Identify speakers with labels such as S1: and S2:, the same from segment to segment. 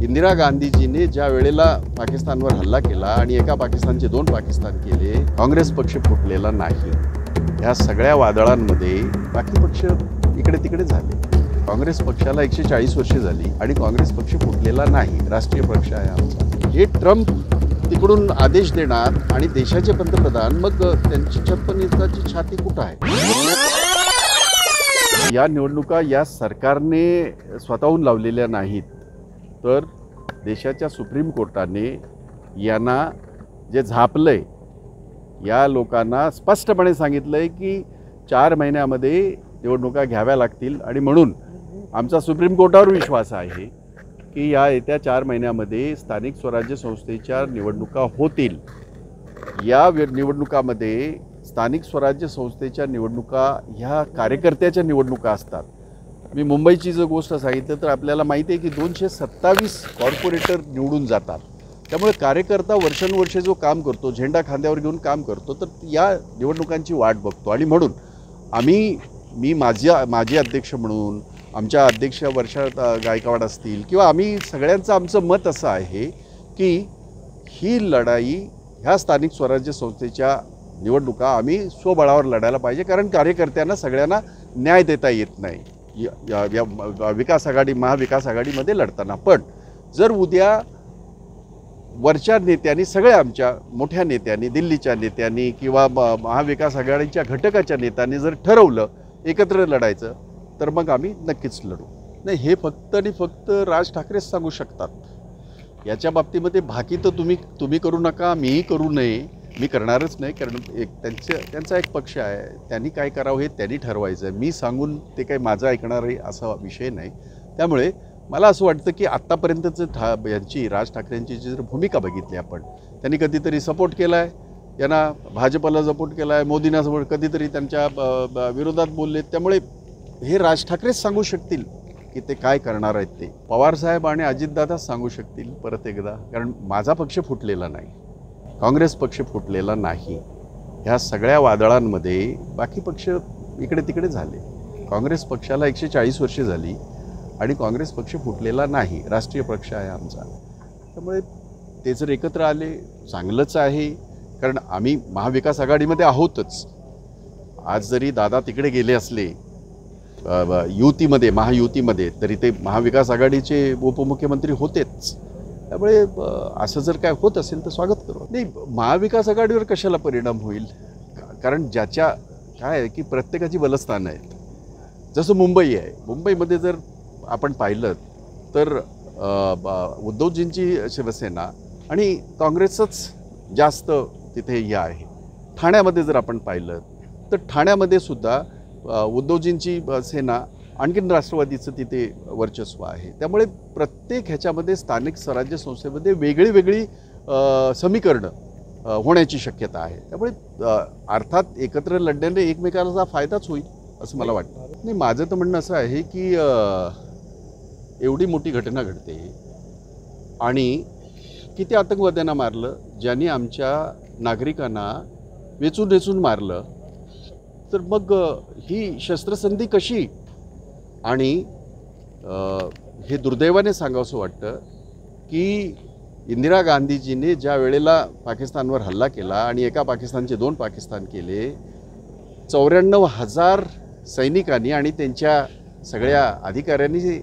S1: इंदिरा गांधीजीने ज्या वेळेला पाकिस्तानवर हल्ला केला आणि एका पाकिस्तानचे दोन पाकिस्तान केले, काँग्रेस पक्ष फुटलेला नाही। ह्या सगळ्या वादळांमध्ये बाकी पक्ष इकडे तिकडे झाले। काँग्रेस पक्षाला 140 वर्षे झाली आणि काँग्रेस पक्ष फुटलेला नाही, राष्ट्रीय पक्ष आहे आमचा। हे ट्रम्प तिकडून आदेश देणार आणि देशाचे पंतप्रधान, मग त्यांची 56 इंचाची छाती कुठं आहे? या निवडणुका या सरकारने स्वतःहून लावलेल्या नाहीत, तर देशाच्या सुप्रीम कोर्टाने यांना जे झापलंय, या लोकांना स्पष्टपणे सांगितलंय की 4 महिन्यामध्ये निवडणुका घ्याव्या लागतील आणि म्हणून आमचा सुप्रीम कोर्टावर विश्वास आहे की या येत्या 4 महिन्यामध्ये स्थानिक स्वराज्य संस्थेच्या निवडणुका होतील। या निवडणुकामध्ये स्थानिक स्वराज्य संस्थेच्या निवडणुका ह्या कार्यकर्त्याच्या निवडणुका असतात। मी मुंबईची जर गोष्ट सांगितलं तर आपल्याला माहिती आहे की 227 कॉर्पोरेटर निवडून जातात। त्यामुळे कार्यकर्ता वर्षानुवर्षे जो काम करतो, झेंडा खांद्यावर घेऊन काम करतो, तर या निवडणुकांची वाट बघतो। आणि म्हणून मी माजी अध्यक्ष म्हणून, आमच्या अध्यक्ष वर्षा गायकवाड असतील किंवा आम्ही सगळ्यांचं आमचं मत असं आहे की ही लढाई ह्या स्थानिक स्वराज्य संस्थेच्या निवडणुका आम्ही स्वबळावर लढायला पाहिजे, कारण कार्यकर्त्यांना सगळ्यांना न्याय देता येत नाही या विकास आघाडी महाविकास आघाडीमध्ये लढताना। पण जर उद्या वरच्या नेत्यांनी, सगळ्या आमच्या मोठ्या नेत्यांनी, दिल्लीच्या नेत्यांनी किंवा महाविकास आघाडीच्या घटकाच्या नेत्यांनी जर ठरवलं एकत्र लढायचं, तर मग आम्ही नक्कीच लढू। नाही, हे फक्त आणि फक्त राज ठाकरेच सांगू शकतात। याच्या बाबतीमध्ये बाकी तर तुम्ही करू नका, मीही करू नये, मी करणारच नाही, कारण त्यांचा एक पक्ष आहे, त्यांनी काय करावं हे त्यांनी ठरवायचं। मी सांगून ते काही माझं ऐकणार आहे असा विषय नाही। त्यामुळे मला असं वाटतं की आत्तापर्यंतचं यांची, राज ठाकरेंची जर भूमिका बघितली आपण, त्यांनी कधीतरी सपोर्ट केला आहे, यांना भाजपला सपोर्ट केला आहे, मोदींना सपोर्ट, कधीतरी त्यांच्या विरोधात बोलले। त्यामुळे हे राज ठाकरेच सांगू शकतील की ते काय करणार आहेत। ते पवारसाहेब आणि अजितदादाच सांगू शकतील परत एकदा, कारण माझा पक्ष फुटलेला नाही, काँग्रेस पक्ष फुटलेला नाही। ह्या सगळ्या वादळांमध्ये बाकी पक्ष इकडे तिकडे झाले। काँग्रेस पक्षाला 140 वर्षे झाली आणि काँग्रेस पक्ष फुटलेला नाही, राष्ट्रीय पक्ष आहे आमचा। त्यामुळे ते जर एकत्र आले चांगलंच आहे, कारण आम्ही महाविकास आघाडीमध्ये आहोतच। आज जरी दादा तिकडे गेले असले युतीमध्ये, महायुतीमध्ये, तरी ते महाविकास आघाडीचे उपमुख्यमंत्री होतेच। त्यामुळे असं जर काय होत असेल तर स्वागत करू। नाही, महाविकास आघाडीवर कशाला परिणाम होईल, कारण ज्याच्या काय आहे की प्रत्येकाची बलस्थानं आहेत। जसं मुंबई आहे, मुंबईमध्ये जर आपण पाहिलं तर उद्धवजींची शिवसेना आणि काँग्रेसच जास्त तिथे हे आहे। ठाण्यामध्ये जर आपण पाहिलं तर ठाण्यामध्ये सुद्धा उद्धवजींची सेना, आणखीन राष्ट्रवादीचं तिथे वर्चस्व आहे। त्यामुळे प्रत्येक ह्याच्यामध्ये स्थानिक स्वराज्य संस्थेमध्ये वेगळी समीकरणं होण्याची शक्यता आहे। त्यामुळे अर्थात एकत्र लढण्याने एकमेकांचा फायदाच होईल असं मला वाटतं। नाही, माझं तर म्हणणं असं आहे की एवढी मोठी घटना घडते आणि किती आतंकवाद्यांना मारलं, ज्यांनी आमच्या नागरिकांना वेचून मारलं, तर मग ही शस्त्रसंधी कशी? आणि हे दुर्दैवाने सांगावंसं वाटतं की इंदिरा गांधीजीने ज्या वेळेला पाकिस्तानवर हल्ला केला आणि एका पाकिस्तानचे दोन पाकिस्तान केले, 94,000 सैनिकांनी आणि त्यांच्या सगळ्या अधिकाऱ्यांनी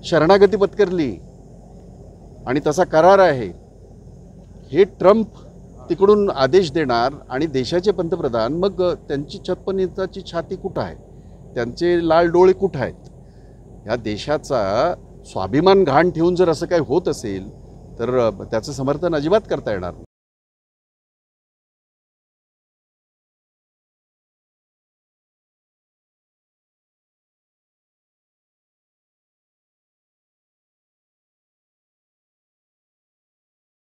S1: शरणागती पत्करली आणि तसा करार आहे। हे ट्रम्प तिकडून आदेश देणार आणि देशाचे पंतप्रधान, मग त्यांची 56 इंचाची छाती कुठं आहे, त्यांचे लाल डोळे कुठं आहेत? या देशाचा स्वाभिमान घाण ठेवून जर असं काही होत असेल तर त्याचं समर्थन अजिबात करता येणार नाही।